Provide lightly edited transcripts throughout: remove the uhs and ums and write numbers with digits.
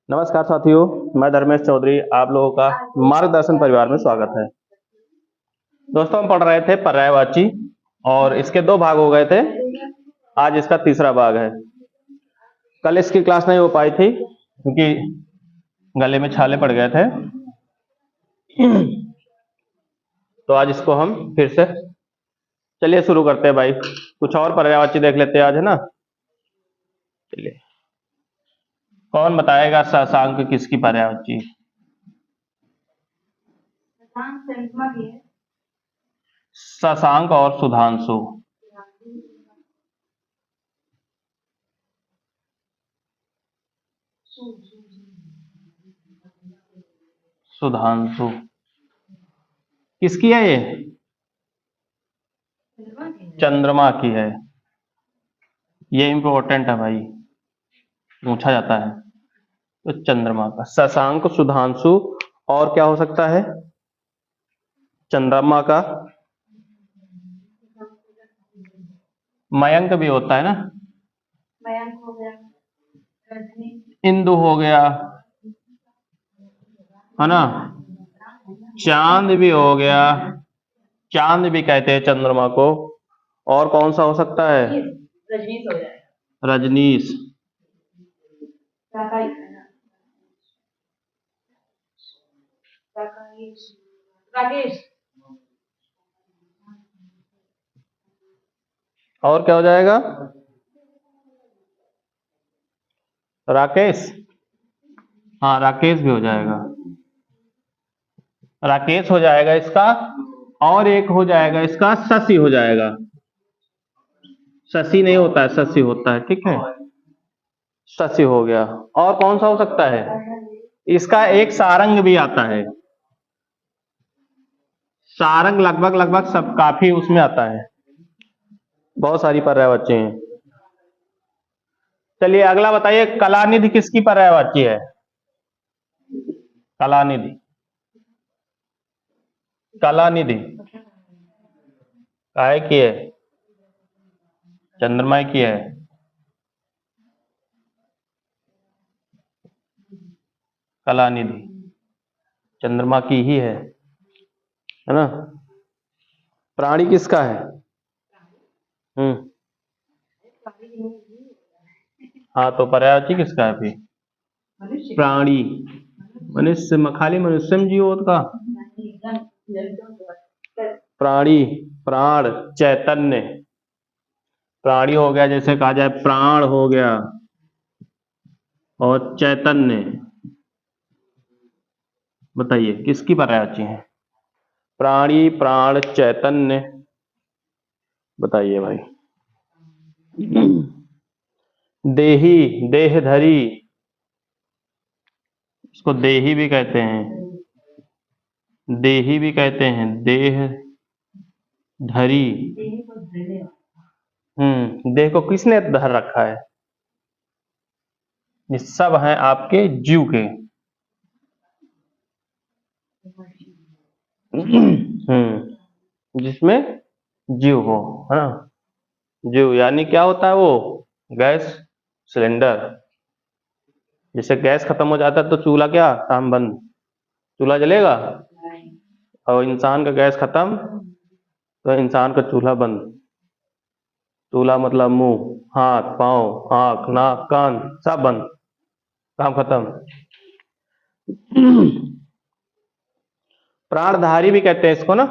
नमस्कार साथियों, मैं धर्मेश चौधरी आप लोगों का मार्गदर्शन परिवार में स्वागत है। दोस्तों, हम पढ़ रहे थे पर्यायवाची और इसके दो भाग हो गए थे। आज इसका तीसरा भाग है। कल इसकी क्लास नहीं हो पाई थी क्योंकि गले में छाले पड़ गए थे। तो आज इसको हम फिर से चलिए शुरू करते हैं भाई। कुछ और पर्यायवाची देख लेते हैं आज, है ना। चलिए, कौन बताएगा शशांक किसकी पर्यायवाची? शशांक और सुधांशु। सुधांशु किसकी है ये? चंद्रमा की है। ये इंपॉर्टेंट है भाई, पूछा जाता है। तो चंद्रमा का शशांक, सुधांशु और क्या हो सकता है? चंद्रमा का मयंक भी होता है ना। मयंक हो गया, इंदु हो गया, है ना। चांद भी हो गया, चांद भी कहते हैं चंद्रमा को। और कौन सा हो सकता है? रजनीश हो जाएगा। रजनीश। राकेश। और क्या हो जाएगा? राकेश। हाँ, राकेश भी हो जाएगा। राकेश हो जाएगा इसका। और एक हो जाएगा इसका, शशि हो जाएगा। शशि नहीं होता है, शशि होता है, ठीक है। शशि हो गया। और कौन सा हो सकता है? इसका एक सारंग भी आता है। सारंग लगभग लगभग सब काफी उसमें आता है। बहुत सारी पर्यायवाची हैं। चलिए अगला बताइए, कलानिधि किसकी पर्यायवाची है? कलानिधि। कलानिधि काय की है? चंद्रमा की है। कलानिधि चंद्रमा की ही है ना। प्राणी किसका है? हाँ, तो पर्यायवाची किसका है फिर? प्राणी। मनुष्य खाली मनुष्य में जीव का प्राणी। प्राण, चैतन्य। प्राणी हो गया, जैसे कहा जाए प्राण हो गया, और चैतन्य। बताइए किसकी पर्यायवाची है? प्राणी, प्राण, चैतन्य। बताइए भाई। देही, देहधरी। इसको देही भी कहते हैं। देही भी कहते हैं, देह धरी। देह को किसने धर रखा है? ये सब हैं आपके जीव के। जिसमें जीव हो, है ना। जीव यानी क्या होता है? वो गैस सिलेंडर। जैसे गैस खत्म हो जाता है तो चूल्हा क्या काम बंद, चूल्हा जलेगा। और इंसान का गैस खत्म तो इंसान का चूल्हा बंद। चूल्हा मतलब मुंह, हाथ, पांव, आंख, नाक, कान सब बंद, काम खत्म। प्राणधारी भी कहते हैं इसको ना।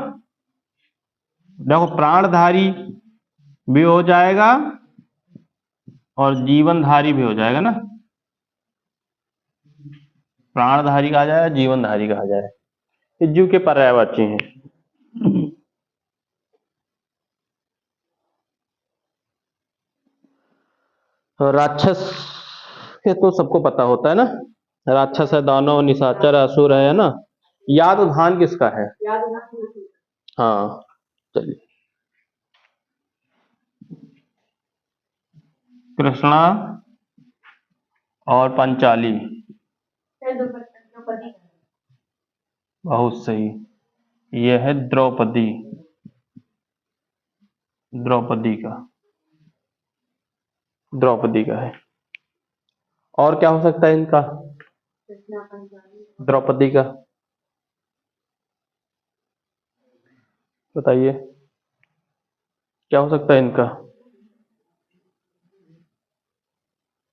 देखो, प्राणधारी भी हो जाएगा और जीवनधारी भी हो जाएगा ना। प्राणधारी कहा जाए, जीवनधारी कहा जाए, ये जीव के पर्यायवाची हैं। तो राक्षस ये तो सबको पता होता है ना। राक्षस है, दानव, निशाचर, असुर है ना। यादधान किसका है? हाँ, चलिए। कृष्णा और पंचाली। बहुत सही। यह है द्रौपदी। द्रौपदी का, द्रौपदी का है। और क्या हो सकता है इनका? द्रौपदी का बताइए क्या हो सकता है इनका।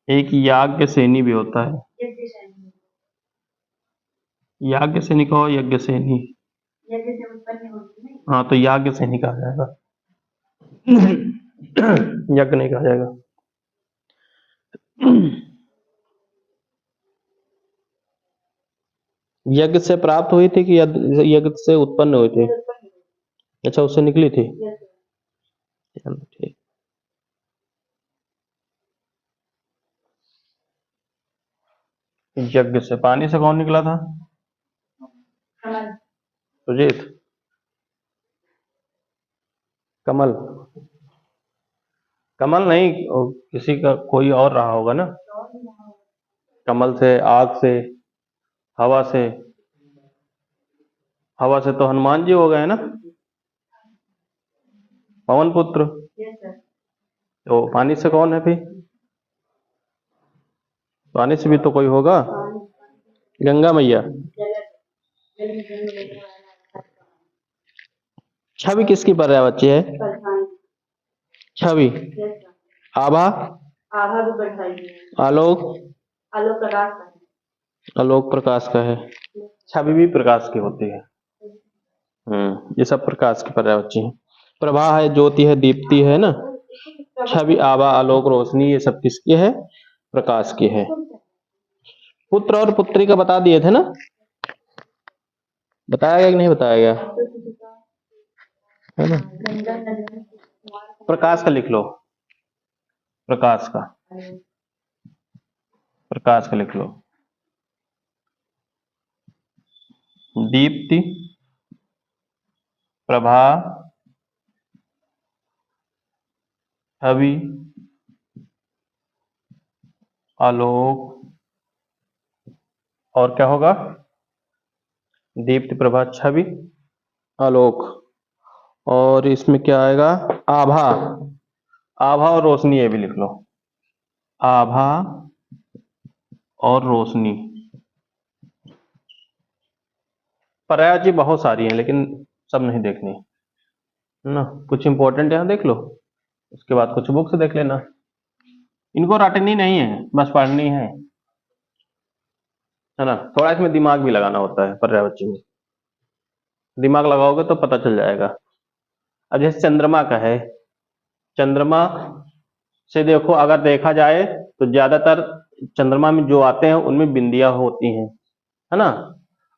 एक याज्ञ सेनी भी होता है। याज्ञ सैनिक हो यज्ञ सेनी। हाँ तो याज्ञ सैनिक कहा जाएगा। यज्ञ नहीं कहा जाएगा। यज्ञ से प्राप्त हुई थी कि यज्ञ से उत्पन्न हुई थी। अच्छा उससे निकली थी। चलो ठीक। यज्ञ से पानी से कौन निकला था। सुजीत कमल। कमल नहीं किसी का कोई और रहा होगा ना। कमल से आग से हवा से। हवा से तो हनुमान जी हो गए ना पवन पुत्र। तो पानी से कौन है फिर। पानी से भी तो कोई होगा। गंगा मैया। छवि किसकी पर्यायवाची है। छवि आभा आलोक आलोक प्रकाश का है। छवि भी प्रकाश की होती है। ये सब प्रकाश की पर्यायवाची है। प्रभा है ज्योति है दीप्ति है ना। छवि आभा आलोक रोशनी ये सब किसकी है प्रकाश की है। पुत्र और पुत्री का बता दिए थे ना। बताया गया कि नहीं बताया गया है ना। प्रकाश का लिख लो। प्रकाश का लिख लो। दीप्ति प्रभा छवि आलोक और क्या होगा। दीप्ति प्रभा छवि आलोक और इसमें क्या आएगा आभा। आभा और रोशनी ये भी लिख लो। आभा और रोशनी। पर्यायवाची बहुत सारी हैं लेकिन सब नहीं देखनी ना। कुछ इंपॉर्टेंट यहाँ देख लो उसके बाद कुछ बुक्स देख लेना। इनको रटनी नहीं है बस पढ़नी है ना। थोड़ा इसमें दिमाग भी लगाना होता है पर्यायवाची में। दिमाग लगाओगे तो पता चल जाएगा। अब जैसे चंद्रमा का है। चंद्रमा से देखो अगर देखा जाए तो ज्यादातर चंद्रमा में जो आते हैं उनमें बिंदियां होती हैं है ना।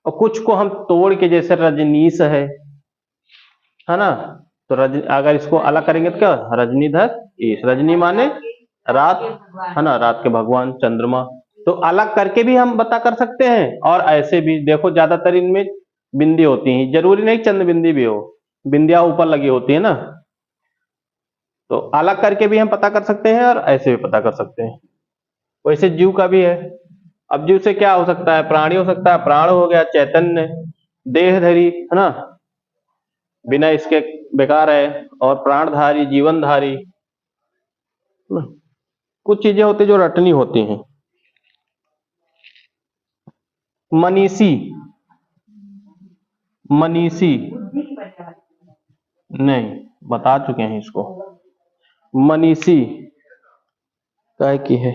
और कुछ को हम तोड़ के जैसे रजनीश है ना। तो अगर इसको अलग करेंगे तो क्या रजनीधर इस रजनी माने रात है ना। रात के भगवान चंद्रमा। तो अलग करके भी हम बता कर सकते हैं और ऐसे भी देखो ज्यादातर इनमें बिंदी होती हैं। जरूरी नहीं चंद्र बिंदी भी हो। बिंदिया ऊपर लगी होती है ना। तो अलग करके भी हम पता कर सकते हैं और ऐसे भी पता कर सकते हैं। वैसे जीव का भी है। अब जीव से क्या हो सकता है प्राणी हो सकता है। प्राण हो गया चैतन्य देहधारी है ना। बिना इसके बेकार है। और प्राणधारी जीवनधारी कुछ चीजें होती जो रटनी होती हैं। मनीषी मनीषी नहीं बता चुके हैं इसको। मनीषी काय की है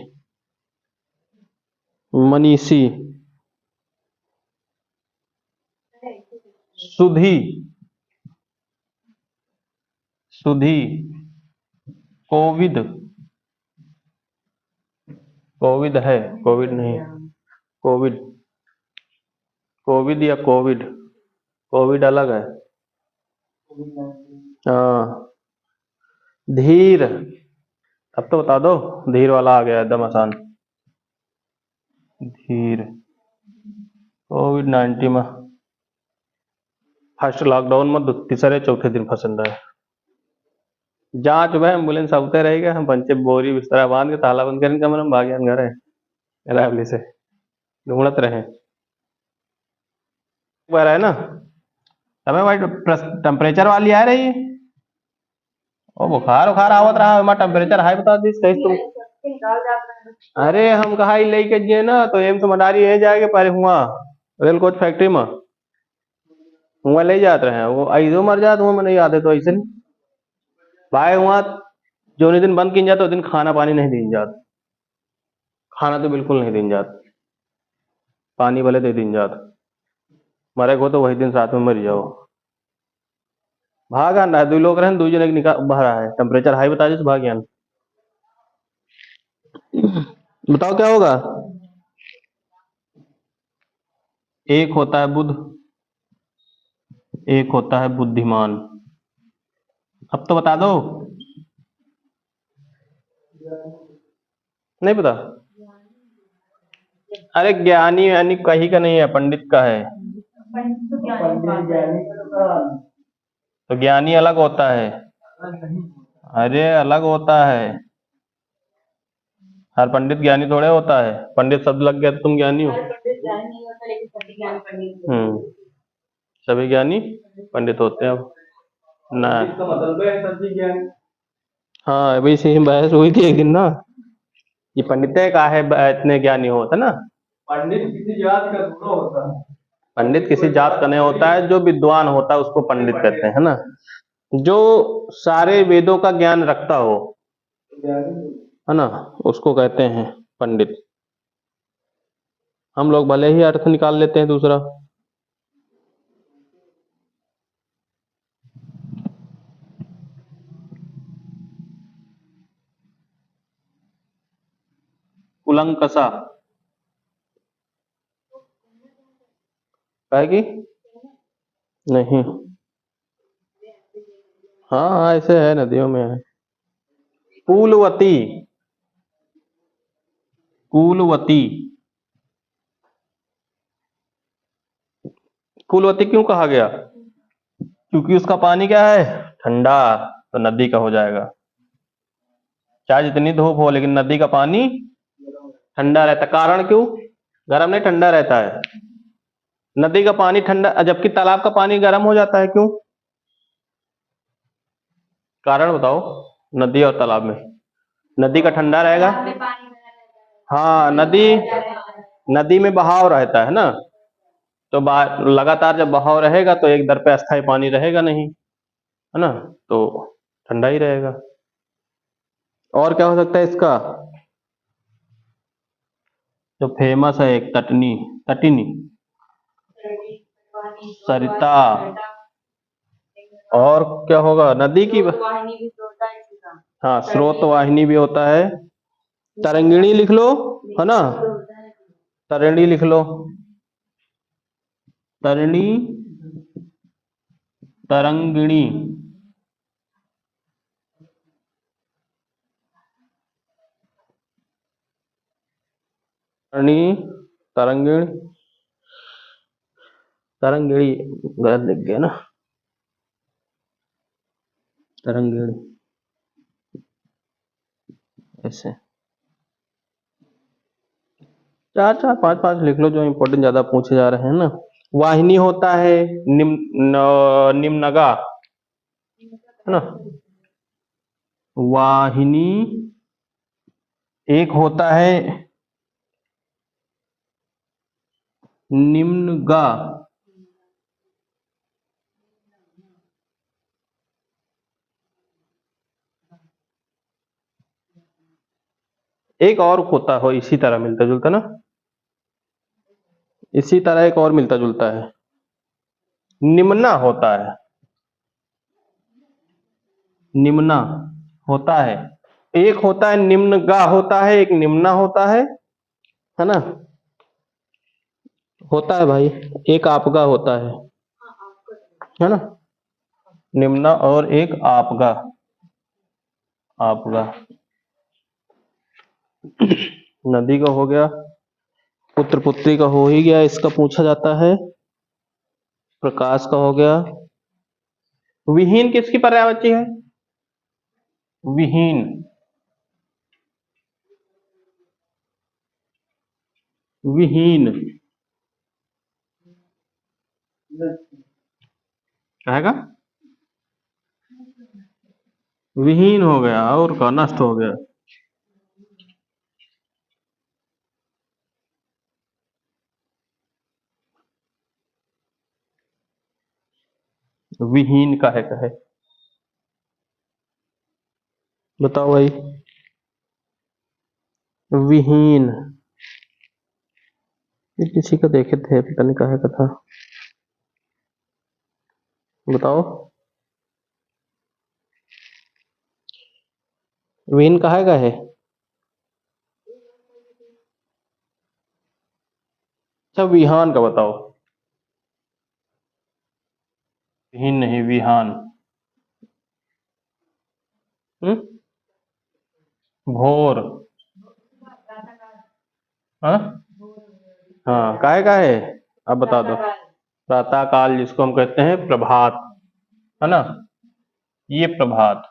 मनीषी। सुधी सुधी कोविद कोविद है कोविड नहीं कोविड कोविद या कोविड कोविड अलग है। हाँ धीर। अब तो बता दो धीर वाला आ गया एकदम आसान। धीर कोविड-19 में फर्स्ट लॉकडाउन में तीसरे चौथे दिन फंसंदा है। जांच में एम्बुलेंस आवते रहेगा हम पंचे बोरी बिस्तरा बांध के ताला बंद करके कमरे में भाग घर है रावली से ढूंढत रहे है ना। हमें भाई टेम्परेचर वाली आ रही है और बुखार आवत रहा। टेम्परेचर हाई बता दी तुम अरे हम कहा ही लेके जिए ना तो एम्स मडारी है जाके पहले हुआ रेल कोच फैक्ट्री में हुआ ले जाते रहे वो ऐसो मर जात हुआ मैंने याद है तो ऐसे नहीं भाई हुआ जो दिन बंद की जाता उस दिन खाना पानी नहीं दी जात खाना तो बिल्कुल नहीं दी जात पानी भले दे दी जात मरे को तो वही दिन साथ में मर जाओ भागा ना दो लोग रहे दो जने निकाल भरा है टेम्परेचर हाई बता दे भाग यान बताओ क्या होगा एक होता है बुद्ध एक होता है बुद्धिमान अब तो बता दो नहीं पता अरे ज्ञानी यानी कहीं का नहीं है पंडित का है तो ज्ञानी अलग होता है अरे अलग होता है हर पंडित ज्ञानी थोड़े होता है पंडित शब्द लग गया तो तुम ज्ञानी हो सभी ज्ञानी पंडित होते हैं अब ना हाँ अभी से ही बहस हुई थी एक दिन ना ये पंडित का है इतने ज्ञानी होता ना पंडित किसी जात का थोड़ा होता है पंडित किसी जात का नहीं होता है जो विद्वान होता है उसको पंडित कहते हैं है ना जो सारे वेदों का ज्ञान रखता हो है ना उसको कहते हैं पंडित हम लोग भले ही अर्थ निकाल लेते हैं दूसरा कुलंकसा है कि नहीं हाँ हाँ ऐसे है नदियों में है कूलवती कूलवती कूलवती क्यों कहा गया क्योंकि उसका पानी क्या है ठंडा तो नदी का हो जाएगा चाहे जितनी धूप हो लेकिन नदी का पानी ठंडा रहता कारण क्यों गर्म नहीं ठंडा रहता है नदी का पानी ठंडा जबकि तालाब का पानी गर्म हो जाता है क्यों कारण बताओ नदी और तालाब में नदी का ठंडा रहेगा हाँ नदी नदी में बहाव रहता है ना तो लगातार जब बहाव रहेगा तो एक दर पे अस्थायी पानी रहेगा नहीं है ना तो ठंडा ही रहेगा और क्या हो सकता है इसका जो फेमस है एक तटनी तटिनी सरिता और क्या होगा नदी की हाँ स्रोत वाहिनी भी होता है तरंगिणी लिख लो है ना तरणी लिख लो तरणी तरंगिणी तरणी तरंगिणी तरंगिणी गलत लिख गया ना तरंगिणी ऐसे चार चार पांच पांच लिख लो जो इम्पोर्टेंट ज्यादा पूछे जा रहे हैं ना वाहिनी होता है निम्नगा है ना वाहिनी एक होता है निम्नगा एक और होता हो इसी तरह मिलता जुलता ना इसी तरह एक और मिलता जुलता है निम्ना होता है निम्ना होता है एक होता है निम्नगा होता है एक निम्ना होता है ना होता है भाई एक आपगा होता है ना निम्ना और एक आपगा आपगा नदी का हो गया पुत्र पुत्री का हो ही गया इसका पूछा जाता है प्रकाश का हो गया विहीन किसकी पर्यायवाची है विहीन विहीन कहेगा विहीन हो गया और का नष्ट हो गया विहीन काहे कहे? बताओ भाई। विहीन, ये किसी का देखे थे, पता नहीं काहे का था, बताओ। विहीन काहे का है? अच्छा, विहान का बताओ। विहीन नहीं, विहान। भोर। हाँ हाँ, काहे का है? अब बता दो। प्रातः काल, जिसको हम कहते हैं प्रभात, है ना, ये प्रभात।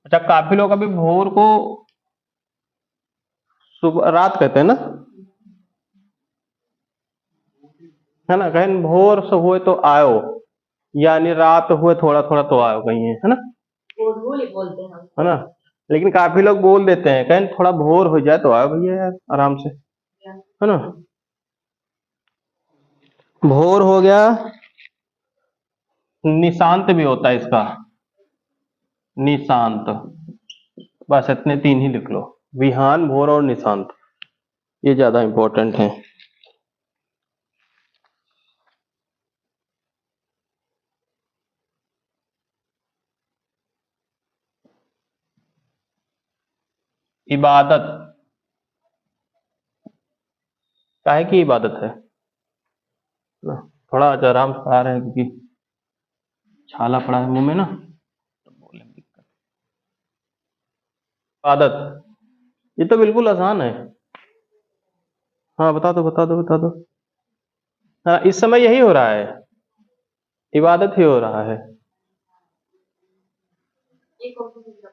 अच्छा, काफी लोग अभी भोर को सुबह रात कहते हैं ना, है ना, कहीं भोर से हुए तो आयो, यानी रात हुए थोड़ा थोड़ा तो आयो कहीं, है ना, बोलते हैं, है ना। लेकिन काफी लोग बोल देते हैं, कहीं थोड़ा भोर हो जाए तो आयो भैया यार, आराम से, है ना। भोर हो गया। निशांत भी होता है इसका, निशांत। बस इतने तीन ही लिख लो, विहान, भोर और निशांत, ये ज्यादा इंपॉर्टेंट है। इबादत, काहे की इबादत है ना? थोड़ा आज आराम से आ रहे हैं क्योंकि छाला पड़ा है मुंह में ना, तो बोले दिक्कत। इबादत, ये तो बिल्कुल आसान है। हाँ बता दो बता दो बता दो। हाँ, इस समय यही हो रहा है, इबादत ही हो रहा है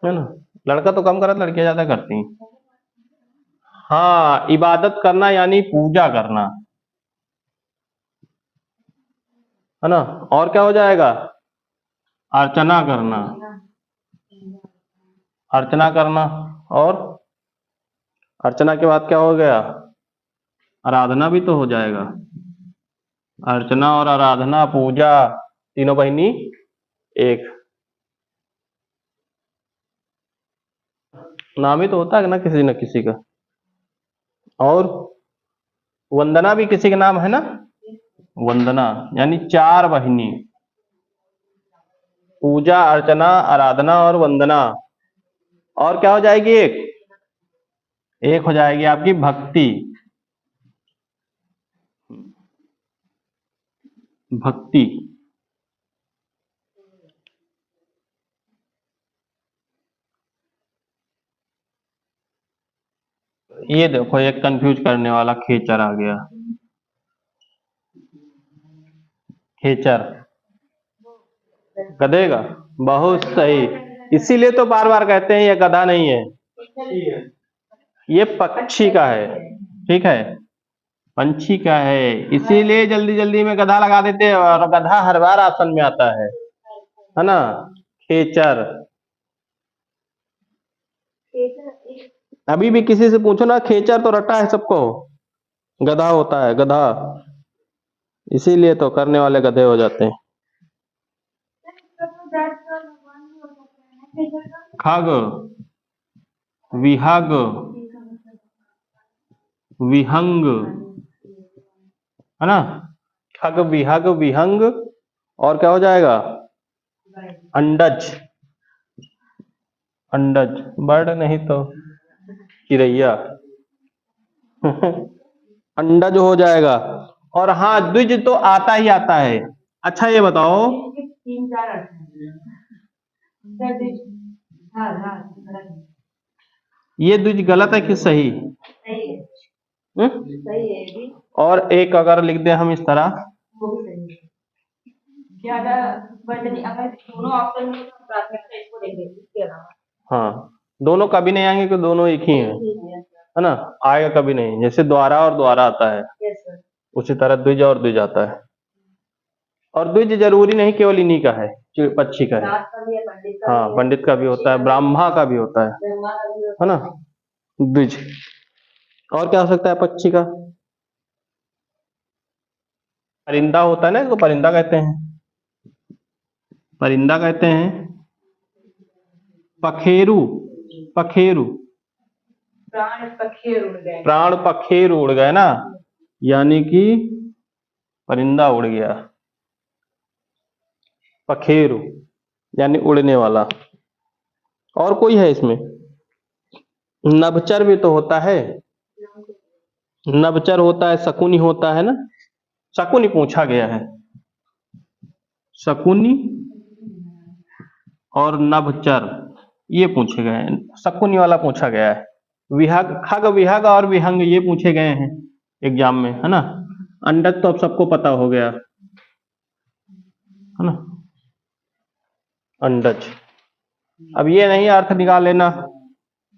ना। लड़का तो कम करता, लड़कियां ज्यादा करती हैं। हाँ, इबादत करना यानी पूजा करना, है ना। और क्या हो जाएगा? अर्चना करना, अर्चना करना। और अर्चना के बाद क्या हो गया? आराधना भी तो हो जाएगा। अर्चना और आराधना, पूजा, तीनों बहिनी एक। नाम ही तो होता है ना किसी न किसी का। और वंदना भी किसी का नाम है ना, वंदना, यानी चार बहिनी, पूजा, अर्चना, आराधना और वंदना। और क्या हो जाएगी? एक, एक हो जाएगी आपकी भक्ति, भक्ति। ये देखो, एक कंफ्यूज करने वाला खेचर आ गया, खेचर, गधे का, बहुत सही। इसीलिए तो बार बार कहते हैं ये गधा नहीं है, ये पक्षी का है, ठीक है, पंछी का है। इसीलिए जल्दी जल्दी में गधा लगा देते हैं, और गधा हर बार आसन में आता है ना। खेचर। अभी भी किसी से पूछो ना, खेचर तो रटा है सबको, गधा होता है, गधा। इसीलिए तो करने वाले गधे हो जाते हैं। खग, विहग, विहंग, है ना। खग, विहग, विहंग, और क्या हो जाएगा? अंडज, अंडज, बर्ड नहीं तो चिड़ैया। अंडज हो जाएगा। और हाँ, द्विज तो आता ही आता है। अच्छा ये बताओ, तीन चार अर्थ हैं। ये द्विज गलत है कि सही? सही है। सही है। और एक अगर लिख दे हम इस तरह, वो भी सही है। ज्यादा बट नहीं, अगर दोनों ऑप्शन में तो प्राथमिकता इसको देंगे, इसके अलावा। हाँ, दोनों कभी नहीं आएंगे कि दोनों एक ही हैं, है ना। आएगा कभी नहीं, जैसे द्वारा और द्वारा आता है, उसी तरह द्विज और द्विज आता है। और द्विज जरूरी नहीं केवल इन्हीं का है, पक्षी का है। हाँ, पंडित का भी होता है, ब्राह्मण का भी होता है ना, द्विज। और क्या हो सकता है पक्षी का? परिंदा होता है ना, इसको परिंदा कहते हैं। परिंदा कहते हैं। पखेरु, पखेरु, प्राण पखेरु उड़ गए। प्राण पखेरु उड़ गए ना, यानी कि परिंदा उड़ गया। पखेरु यानी उड़ने वाला। और कोई है इसमें? नभचर भी तो होता है, नभचर होता है, शकुनी होता है ना। शकुनी पूछा गया है, शकुनी और नभचर ये पूछे गए हैं, शकुनी वाला पूछा गया है। विहग, खग विहग और विहंग ये पूछे गए हैं एग्जाम में, है ना। अंडक तो अब सबको पता हो गया, है ना, अंडज। अब ये नहीं अर्थ निकाल लेना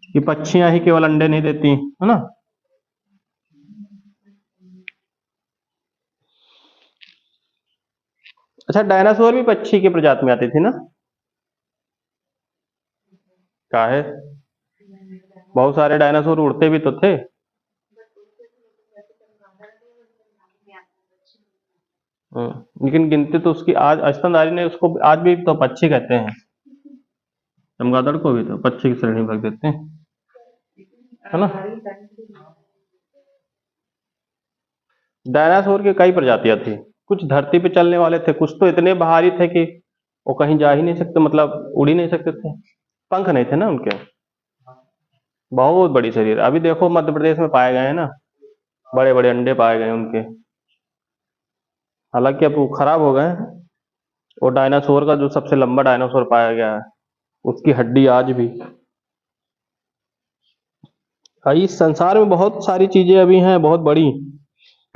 कि पक्षियां ही केवल अंडे नहीं देती, है ना। अच्छा, डायनासोर भी पक्षी की प्रजाति में आती थी ना। क्या है, बहुत सारे डायनासोर उड़ते भी तो थे। लेकिन गिनती तो उसकी आज स्तनधारी ने उसको आज भी तो पक्षी कहते हैं। चमगादड़ को भी तो पक्षी की श्रेणी में रख देते हैं, है ना। डायनासोर की कई प्रजातियां थी, कुछ धरती पे चलने वाले थे, कुछ तो इतने भारी थे कि वो कहीं जा ही नहीं सकते, मतलब उड़ ही नहीं सकते थे, पंख नहीं थे ना उनके। बहुत बड़ी शरीर। अभी देखो मध्य प्रदेश में पाए गए हैं ना, बड़े बड़े अंडे पाए गए उनके। हालांकि अब वो खराब हो गए हैं। वो डायनासोर का जो सबसे लंबा डायनासोर पाया गया है, उसकी हड्डी आज भी। इस संसार में बहुत सारी चीजें अभी हैं बहुत बड़ी।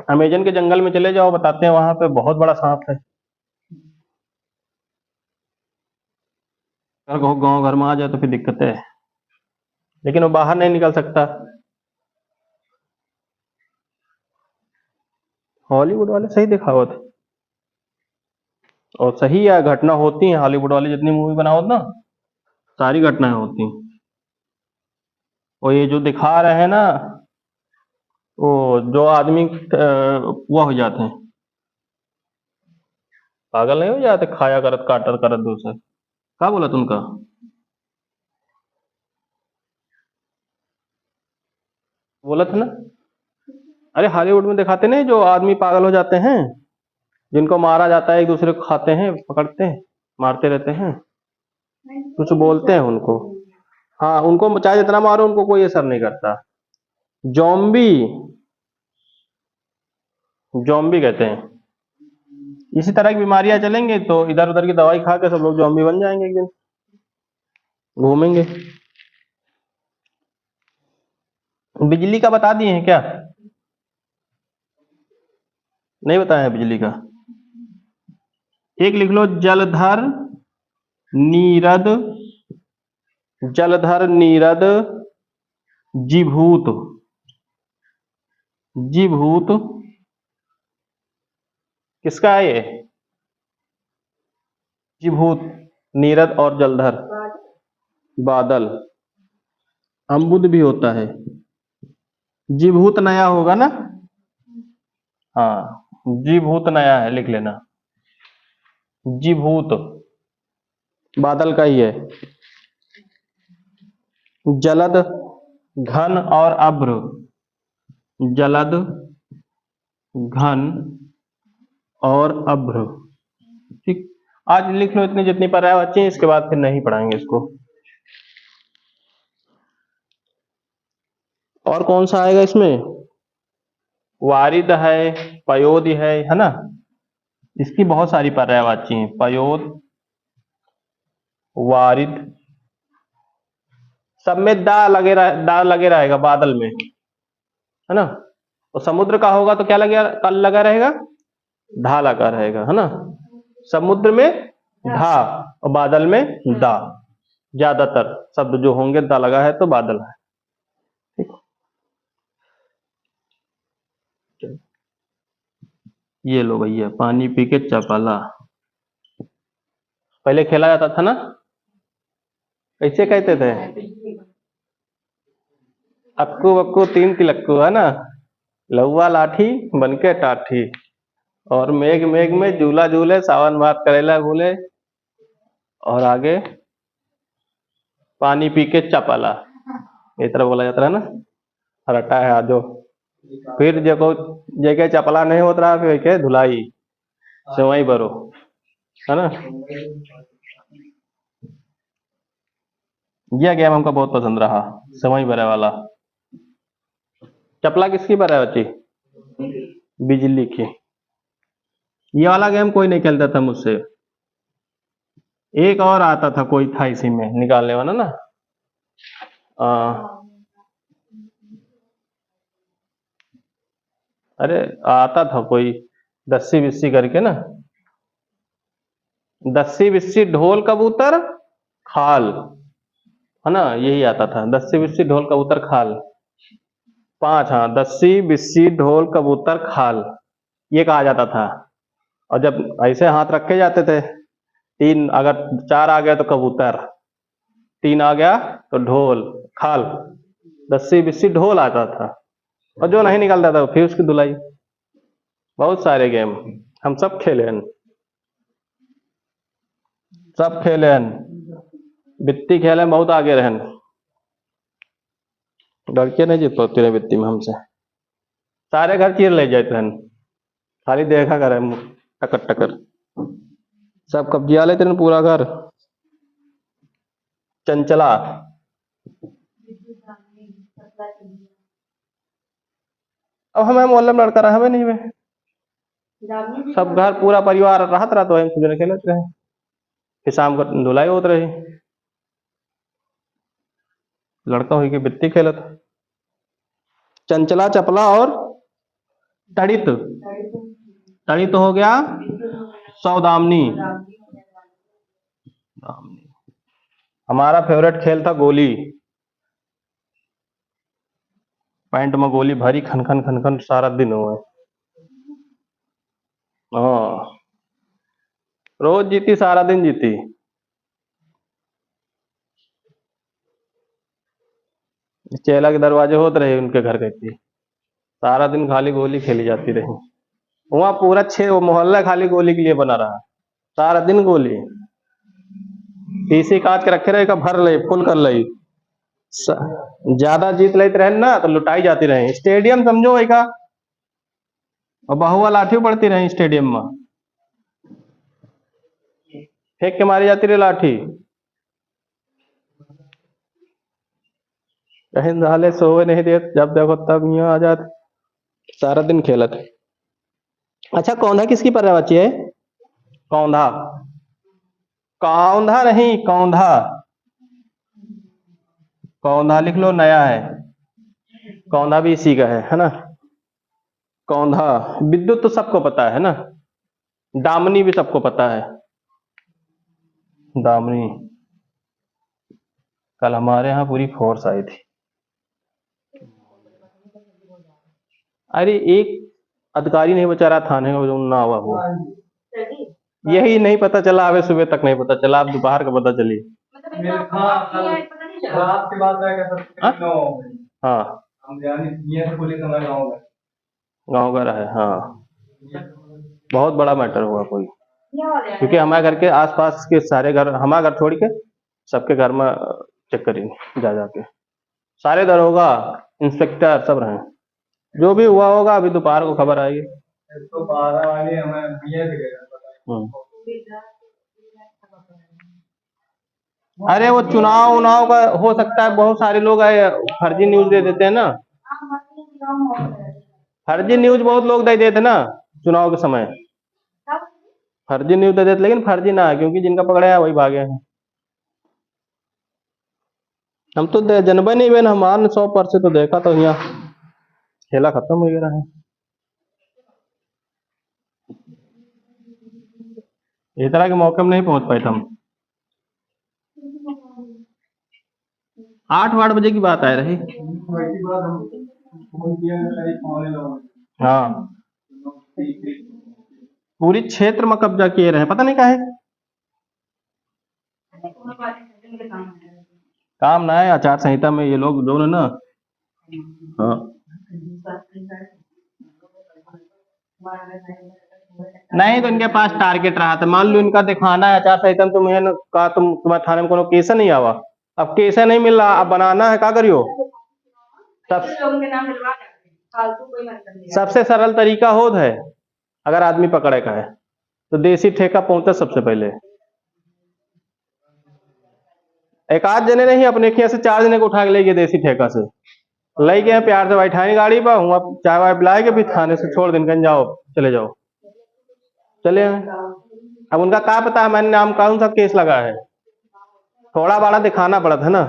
अमेजन के जंगल में चले जाओ, बताते हैं वहां पे बहुत बड़ा सांप है। अगर गांव घर में आ जाए तो फिर दिक्कत है, लेकिन वो बाहर नहीं निकल सकता। हॉलीवुड वाले सही दिखावत है, और सही है, घटना होती है। हॉलीवुड वाले जितनी मूवी बनाओ ना, सारी घटनाएं होती हैं। और ये जो दिखा रहे हैं ना, वो जो आदमी वो हो जाते हैं, पागल नहीं हो जाते, खाया करत काटर करत दूसरे। क्या बोला तुमका? बोला था ना। अरे हॉलीवुड में दिखाते नहीं, जो आदमी पागल हो जाते हैं, जिनको मारा जाता है, एक दूसरे को खाते हैं, पकड़ते हैं, मारते रहते हैं, कुछ बोलते हैं उनको। हाँ, उनको चाहे जितना मारो उनको कोई असर नहीं करता। जॉम्बी, जॉम्बी कहते हैं। इसी तरह की बीमारियां चलेंगे तो इधर उधर की दवाई खा के सब लोग जॉम्बी बन जाएंगे, एक दिन घूमेंगे। बिजली का बता दिए हैं क्या? नहीं बताया है बिजली का। एक लिख लो, जलधर नीरद, जलधर नीरद जीभूत, जीभूत किसका है ये? जीभूत, नीरद और जलधर। बादल। अम्बुद भी होता है। जीभूत नया होगा ना। हाँ, जीभूत नया है, लिख लेना। जीभूत बादल का ही है। जलद, घन और अभ्र। जलद, घन और अभ्र। ठीक, आज लिख लो इतनी जितनी पर्याय बची हैं, इसके बाद फिर नहीं पढ़ाएंगे इसको। और कौन सा आएगा इसमें? वारिद है, पयोद है ना। इसकी बहुत सारी पर्यायवाची हैं, पयोद, वारिद, सब में दा लगे रहेगा बादल में, है ना। और समुद्र का होगा तो क्या कल लगा रहेगा? धा लगा रहेगा, है ना। समुद्र में धा और बादल में दा। ज्यादातर शब्द जो होंगे दा लगा है तो बादल है। ठीक, ये लो भैया, पानी पी के चपाला। पहले खेला जाता था ना, कैसे कहते थे? अक्कू बक्कू तीन तिलक्कू, है ना। लौवा लाठी बनके टाठी, और मेघ मेघ में झूला झूले, सावन भात करेला भूले। और आगे पानी पी के चपला, इस तरह बोला जाता है ना। रटा है जो फिर देखो जेके चपला नहीं होता रहा फिर के धुलाई से वही भरो, है ना। यह गेम हमको बहुत पसंद रहा, समय भरे वाला। चपला किसकी भरा होती? बिजली की। ये वाला गेम कोई नहीं खेलता था मुझसे। एक और आता था, कोई था इसी में निकालने वाला ना। अरे आता था कोई, दस्सी बिस्सी करके ना। दस्सी बिस्सी ढोल कबूतर खाल, है ना, यही आता था। दस्सी बिस्सी ढोल कबूतर खाल, 5। हाँ, दस्सी बिस्सी ढोल कबूतर खाल, ये कहा जाता था। और जब ऐसे हाथ रखे जाते थे, 3 अगर 4 आ गया तो कबूतर, 3 आ गया तो ढोल खाल, दस्सी बिस्सी ढोल आता था। और जो नहीं निकलता था फिर उसकी धुलाई। बहुत सारे गेम हम सब खेले हैं, सब खेले हैं। बित्ती खेले बहुत आगे रहन, लड़के नहीं जीत पाती रहे बित्ती में हमसे। सारे घर चीर ले जाते हैं, खाली देखा करे टकर टकर, सब कब्जिया लेते हैं पूरा घर। चंचला, अब हमें मोहल्ले में लड़का रहा हमें नहीं में, सब घर पूरा परिवार राहत रहा तो खुद ने खेलते रहे। फिर शाम को धुलाई होत रही, लड़का हुई कि बित्ती खेलत। चंचला, चपला और तड़ित। तड़ित हो गया सौदामनी। हमारा फेवरेट खेल था गोली। पैंट में गोली भरी, खन खन खन खन सारा दिन हुए। हाँ, रोज जीती, सारा दिन जीती। चेला के दरवाजे होते रहे उनके घर के थी, सारा दिन खाली गोली खेली जाती रही। वहां पूरा 6 मोहल्ला खाली गोली के लिए बना रहा, सारा दिन गोली। पीसी काट के रखे रहे, का भर ले फुल कर ले, ज्यादा जीत लेते रहे ना तो लुटाई जाती रहे। स्टेडियम समझो वही का, और बहुआ लाठी पड़ती रही स्टेडियम में, फेंक के मारी जाती रही लाठी। कहीं साले सोए नहीं देते, जब देखो तब यहाँ आ जाते, सारा दिन खेलत। अच्छा, कौंधा किसकी पर बच्ची है? कौंधा, कौंधा नहीं कौंधा, कौंधा लिख लो, नया है। कौंधा भी इसी का है ना। कौंधा, विद्युत तो सबको पता है ना। दामनी भी सबको पता है, दामनी। कल हमारे यहाँ पूरी फोर्स आई थी। अरे एक अधिकारी नहीं बचा रहा थाने का, जो ना हुआ वो, यही नहीं पता चला, अबे सुबह तक नहीं पता चला, अब दोपहर का पता चली। रात के बाद हाँ, हम पुलिस गाँव का है। हाँ, बहुत बड़ा मैटर हुआ कोई, क्योंकि हमारे घर के आसपास के सारे घर, हमारा घर छोड़ के सबके घर में चेक करी जा जाके, सारे दरोगा इंस्पेक्टर सब रहे। जो भी हुआ होगा अभी दोपहर को खबर आएगी। 112 वाले हमें अरे वो चुनाव उनाव का हो सकता है, बहुत सारे लोग आए फर्जी न्यूज दे देते हैं ना, फर्जी न्यूज बहुत लोग दे देते ना चुनाव के समय, फर्जी न्यूज दे देते, लेकिन फर्जी ना है, क्योंकि जिनका पकड़ा है वही भागे हैं। हम तो जनबे नहीं बे, हमारे 100% तो देखा तो यहाँ खेला खत्म हो गया है। इस तरह के मौके में नहीं पहुंच पाए थे हम। 8 बजे की बात आए रही। हाँ, पूरी क्षेत्र में कब्जा किए रहे, पता नहीं काहे। काम ना है, आचार संहिता में ये लोग दोनों ना। हाँ, नहीं तो इनके पास टारगेट रहा था, मान लो इनका दिखाना है आचार संहिता में, तुम्हें न कहा तुम्हारे थाने में कोनो केस नहीं आवा, अब केस नहीं मिल रहा, अब बनाना है, क्या करियो? सब लोगों के नाम मिलवा सकते हैं, फालतू कोई मतलब नहीं है। सबसे सरल तरीका होत है, अगर आदमी पकड़े का है तो देसी ठेका पहुंचे सबसे पहले। एक आध जने नहीं, अपने खिया से 4 जने को उठा के ले गए देसी ठेका से, ले गए प्यार से बैठाए गाड़ी पर, हुआ चाय वाय पिलाए के, फिर थाने से छोड़ दिन, जाओ चले जाओ, चले आए। अब उनका क्या पता है मैंने नाम कौन सा केस लगा है, थोड़ा बड़ा दिखाना पड़ा था ना।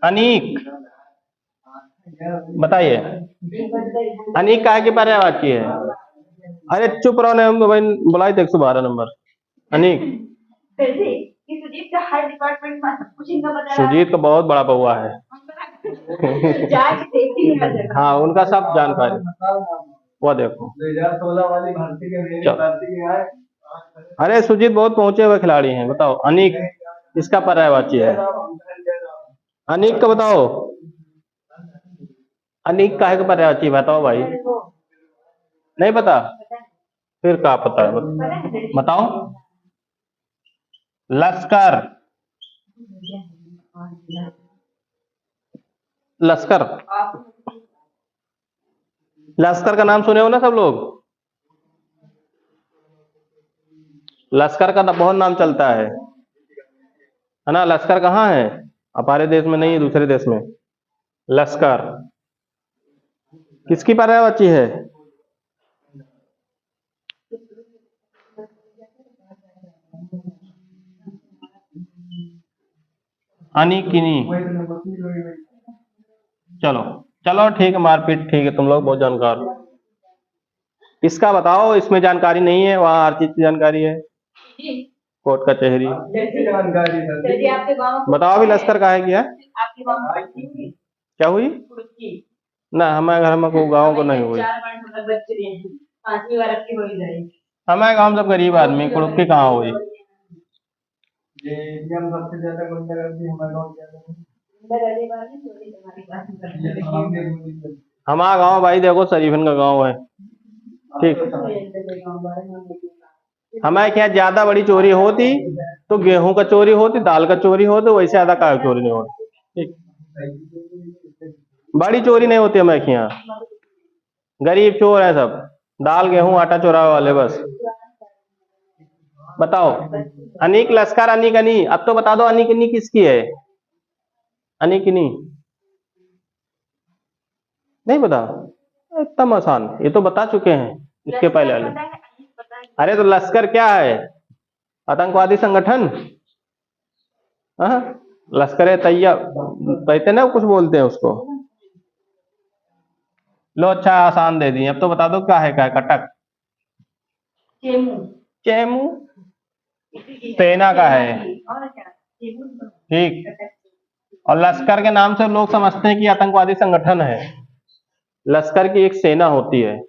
अनीक बताइए, अनीक काहे के बारे में बात की है? अरे चुप रहो, ने मोबाइल बुलाई थे 112 नंबर। अनीक फिर भी कि सुजीत का हर डिपार्टमेंट में सब कुछ इनका पता है। सुजीत का बहुत बड़ा बउआ है। जांच देखती है हर जगह। हाँ उनका सब जानकारी, वो देखो 2016 वाली भर्ती के मेरी चल। भर्ती के आए। अरे सुजीत बहुत पहुंचे हुए खिलाड़ी हैं। बताओ अनीक इसका पर्यायवाची है, अनीक का बताओ, अनीक काहे का पर्यायवाची बताओ भाई, नहीं पता? फिर क्या पता है बताओ? लश्कर, लश्कर, लश्कर का नाम सुने हो ना सब लोग? लश्कर का बहुत नाम चलता है ना? लश्कर कहाँ है? हमारे देश में नहीं, दूसरे देश में। लश्कर किसकी पर्यायवाची है? अनिकिनी। चलो चलो ठीक है, मारपीट ठीक है, तुम लोग बहुत जानकार हो। इसका बताओ, इसमें जानकारी नहीं है, वहाँ हर चीज की जानकारी है, कोर्ट कचहरी। जानकारी यदि आपके गाँव में बताओ अभी लश्कर का है क्या? आपके गाँव में क्या हुई ना? हमारे घर में कोई गाँव को नहीं हुई, 4 बार हम लोग बच चुके हैं, 5वीं बार आपकी हो ही जाएगी। हमारे गाँव में सब गरीब आदमी, कुड़ुक की कहाँ हुई? ये एटीएम सबसे ज्यादा गुंडा करती है हमारे गाँव के अंदर। हमारा गाँव भाई देखो शरीफन का गाँव है, ठीक। हमारे क्या ज्यादा बड़ी चोरी होती तो गेहूं का चोरी होती, दाल का चोरी होती, वैसे ज्यादा का चोरी नहीं होती, ठीक। बड़ी चोरी नहीं होती हमारे यहाँ, गरीब चोर है सब, दाल गेहूं आटा चोरा वाले बस। बताओ अनीक लश्कर, अनीक अनी, अब तो बता दो अनीक अनी किसकी है? अनीक अनी नहीं पता? एकदम आसान, ये तो बता चुके हैं इसके पहले वाले। अरे तो लश्कर क्या है? आतंकवादी संगठन। हाँ लश्कर तैयब कहते ना, कुछ बोलते हैं उसको। लो अच्छा आसान दे दिए, अब तो बता दो क्या है? क्या है? कटक, चेमू, चेमू सेना का है, और क्या? चेमू ठीक। और लश्कर के नाम से लोग समझते हैं कि आतंकवादी संगठन है, लश्कर की एक सेना होती है,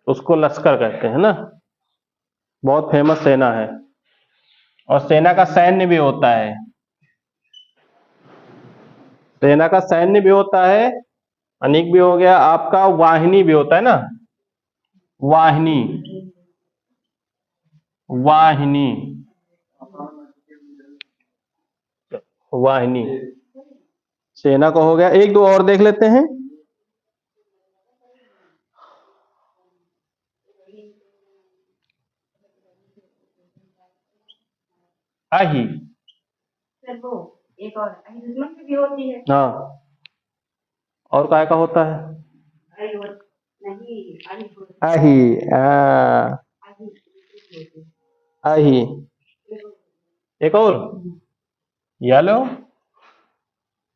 उसको लश्कर कहते हैं ना, बहुत फेमस सेना है। और सेना का सैन्य भी होता है, सेना का सैन्य भी होता है। अनेक भी हो गया आपका, वाहिनी भी होता है ना, वाहिनी, वाहिनी, वाहिनी सेना का हो गया। एक दो और देख लेते हैं। आही, सर वो एक और दुश्मन की भी होती है। हाँ और काय का होता है? नहीं आही, आही, एक और ये लो,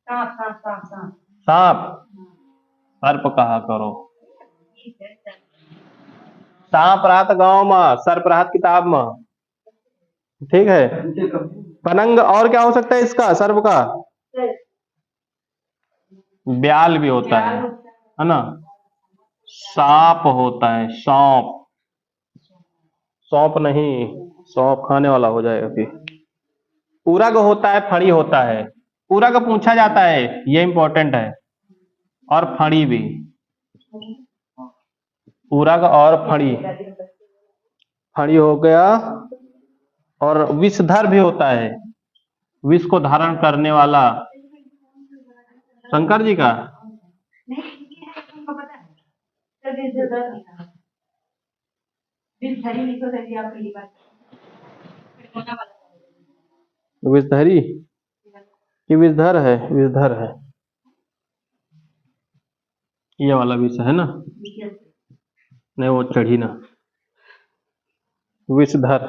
सांप सांप सांप सांप सांप, सर्प कहा करो, सांप रात गांव में, सर्प रात किताब में, ठीक है। पनंग, और क्या हो सकता है इसका? सर्प का ब्याल भी होता है ना? सांप होता है, सौंप, सौंप नहीं, सौंप खाने वाला हो जाएगा फिर। पूरा का होता है, फड़ी होता है, पूरा का पूछा जाता है, ये इंपॉर्टेंट है। और फड़ी भी, पूरा का और फड़ी, फड़ी हो गया। और विषधर भी होता है, विष को धारण करने वाला। शंकर जी का नहीं, ये है तुमको पता है। तो विषधर लिखा है। विषधरी लिखो सही आप पहली बार। फिर कोना वाला विषधरी कि विषधर है? विषधर है, ये वाला विष है ना, नहीं वो चढ़ी ना। विषधर,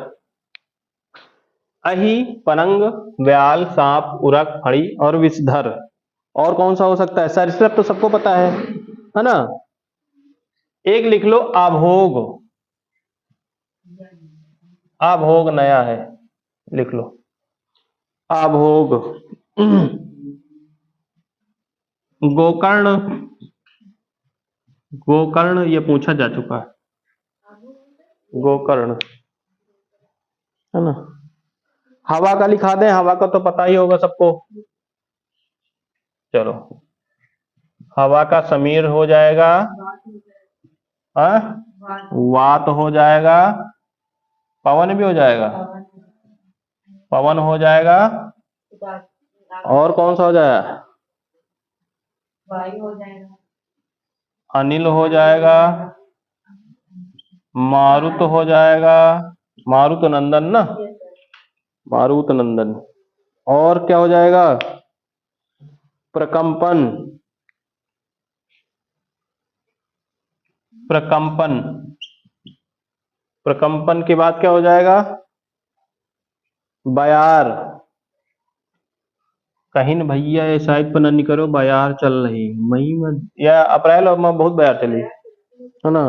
अही, पनंग, व्याल, सांप, उरक, फड़ी और विषधर। और कौन सा हो सकता है? सरीसृप तो सबको पता है ना। एक लिख लो आभोग, आभोग नया है, लिख लो आभोग। गोकर्ण, गोकर्ण ये पूछा जा चुका है, गोकर्ण है ना। हवा का लिखा दें, हवा का तो पता ही होगा सबको। चलो, हवा का समीर हो जाएगा, हाँ वात हो जाएगा, पवन भी हो जाएगा, पवन हो जाएगा। और कौन सा हो जाएगा? वायु हो जाएगा, अनिल हो जाएगा, मारुत हो जाएगा, मारुत नंदन ना, मारुत नंदन। और क्या हो जाएगा? प्रकंपन, प्रकंपन, प्रकंपन के बाद क्या हो जाएगा? बयार। कहीं न भैया ये साइड पर नहीं करो, बयार चल रही मई में या अप्रैल में बहुत बयार चली है ना।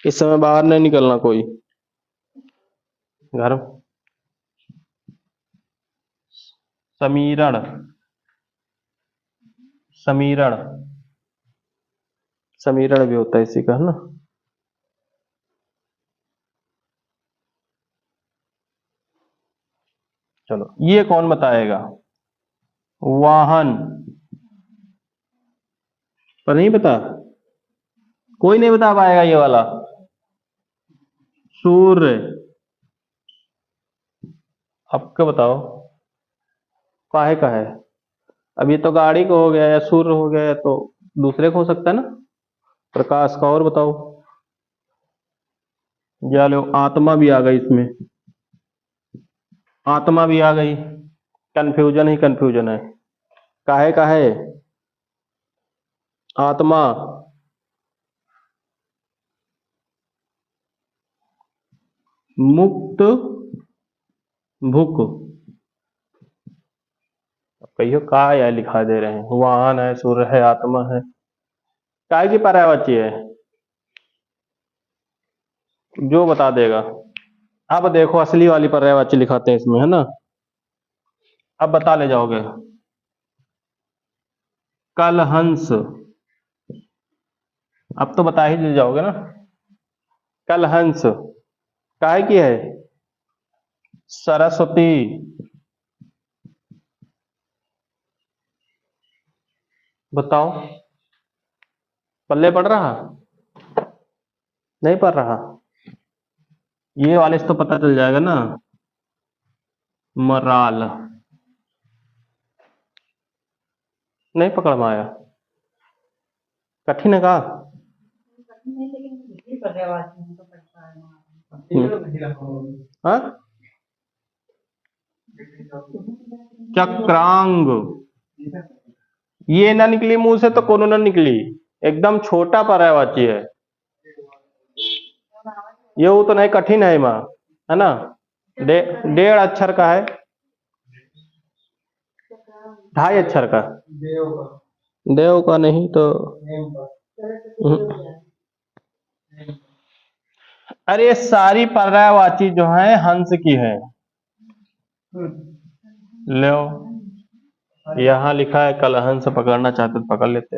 इस समय बाहर नहीं निकलना कोई घर। समीरण, समीरण, समीरण भी होता है इसी का है ना। चलो, ये कौन बताएगा? वाहन, पर नहीं पता, कोई नहीं बता पाएगा ये वाला। सूर्य, अब क्या बताओ काहे का है? अब ये तो गाड़ी को हो गया या सूर्य हो गया, तो दूसरे को हो सकता है ना। प्रकाश का और बताओ। या लो आत्मा भी आ गई इसमें, आत्मा भी आ गई। कंफ्यूजन ही कंफ्यूजन है, काहे का है आत्मा। मुक्त भुक, कहियो का या लिखा दे रहे हैं। वाहन है, सूर्य है, आत्मा है, काय की पर्यायवाची है, जो बता देगा। अब देखो असली वाली पर्यायवाची लिखाते हैं इसमें है ना। अब बता ले जाओगे। कल हंस, अब तो बता ही ले जाओगे ना। कल हंस काहे की है? सरस्वती, बताओ पल्ले पड़ रहा? नहीं पड़ रहा। ये वाले से तो पता चल जाएगा ना। मराल, नहीं पकड़ में आया, कठिन है का? नहीं लेकिन ये पर्यायवाची में तो पड़ता है। हाँ? चक्रांग, ये ना निकली मुंह से तो कोनो ना निकली, एकदम छोटा पर्यायवाची है ये। वो तो नहीं कठिन है माँ, है ना। 1.5 अक्षर का है, 2.5 अक्षर का। देव का नहीं तो अरे ये सारी पर्यायवाची जो है हंस की है। लो यहाँ लिखा है कल हंस, पकड़ना चाहते तो पकड़ लेते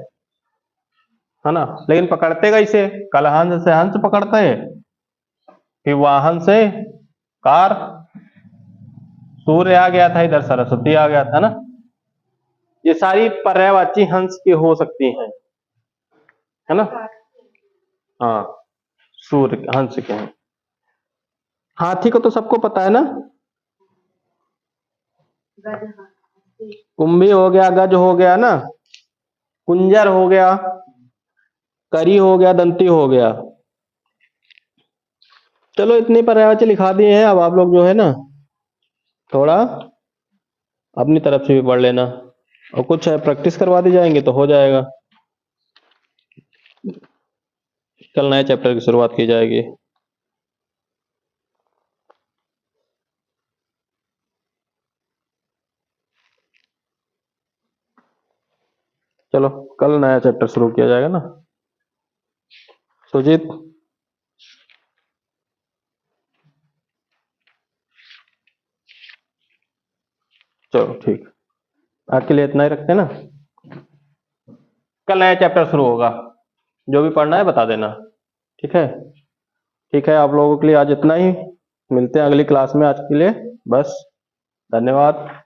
है ना, लेकिन पकड़ते कैसे? कल हंस से हंस पकड़ते हैं, फिर वाहन से कार, सूर्य आ गया था इधर, सरस्वती आ गया था ना। ये सारी पर्यायवाची हंस की हो सकती हैं, है ना। हाँ, सूर्य हंस के हैं। हाथी को तो सबको पता है ना, कुंभी हो गया, गज हो गया ना, कुंजर हो गया, करी हो गया, दंती हो गया। चलो इतनी पर्यायवाची लिखा दिए हैं, अब आप लोग जो है ना थोड़ा अपनी तरफ से भी पढ़ लेना, और कुछ है प्रैक्टिस करवा दी जाएंगे तो हो जाएगा। कल नए चैप्टर की शुरुआत की जाएगी। चलो कल नया चैप्टर शुरू किया जाएगा ना। सुजीत, चलो ठीक, आज के लिए इतना ही रखते हैं ना। कल नया चैप्टर शुरू होगा, जो भी पढ़ना है बता देना, ठीक है। ठीक है, आप लोगों के लिए आज इतना ही, मिलते हैं अगली क्लास में। आज के लिए बस, धन्यवाद।